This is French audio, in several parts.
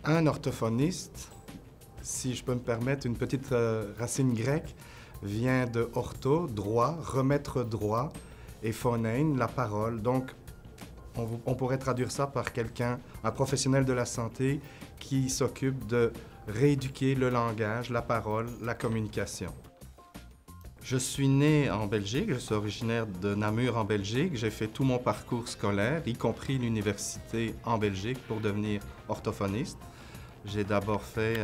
Un orthophoniste, si je peux me permettre, une petite racine grecque, vient de ortho, droit, remettre droit, et phonein, la parole. Donc, on pourrait traduire ça par quelqu'un, un professionnel de la santé qui s'occupe de rééduquer le langage, la parole, la communication. Je suis né en Belgique, je suis originaire de Namur en Belgique. J'ai fait tout mon parcours scolaire, y compris l'université en Belgique, pour devenir orthophoniste. J'ai d'abord fait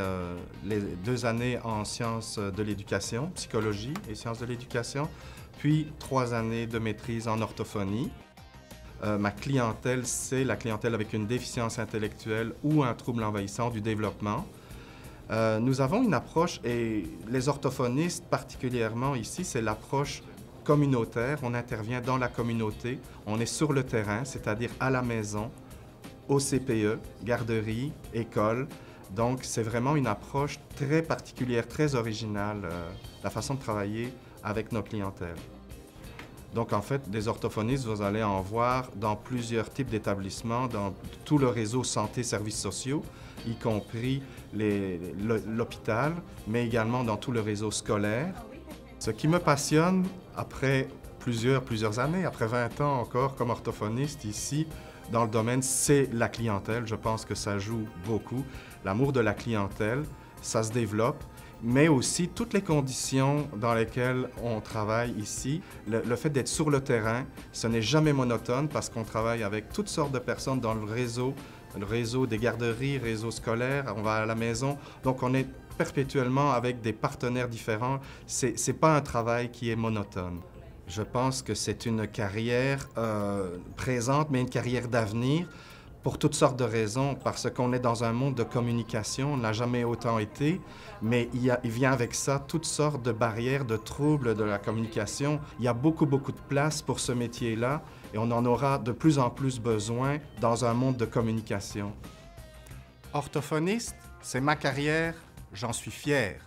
les 2 années en sciences de l'éducation, psychologie et sciences de l'éducation, puis 3 années de maîtrise en orthophonie. Ma clientèle, c'est la clientèle avec une déficience intellectuelle ou un trouble envahissant du développement. Nous avons une approche, et les orthophonistes particulièrement ici, c'est l'approche communautaire. On intervient dans la communauté, on est sur le terrain, c'est-à-dire à la maison, au CPE, garderie, école. Donc c'est vraiment une approche très particulière, très originale, la façon de travailler avec nos clientèles. Donc en fait, des orthophonistes, vous allez en voir dans plusieurs types d'établissements, dans tout le réseau santé-services sociaux, y compris l'hôpital, mais également dans tout le réseau scolaire. Ce qui me passionne, après plusieurs années, après 20 ans encore comme orthophoniste ici, dans le domaine, c'est la clientèle. Je pense que ça joue beaucoup. L'amour de la clientèle, ça se développe, mais aussi toutes les conditions dans lesquelles on travaille ici. Le fait d'être sur le terrain, ce n'est jamais monotone parce qu'on travaille avec toutes sortes de personnes dans le réseau des garderies, réseau scolaire, on va à la maison. Donc on est perpétuellement avec des partenaires différents. C'est pas un travail qui est monotone. Je pense que c'est une carrière présente, mais une carrière d'avenir, pour toutes sortes de raisons, parce qu'on est dans un monde de communication, on n'a jamais autant été, mais il vient avec ça toutes sortes de barrières, de troubles de la communication. Il y a beaucoup de place pour ce métier-là, et on en aura de plus en plus besoin dans un monde de communication. Orthophoniste, c'est ma carrière, j'en suis fier.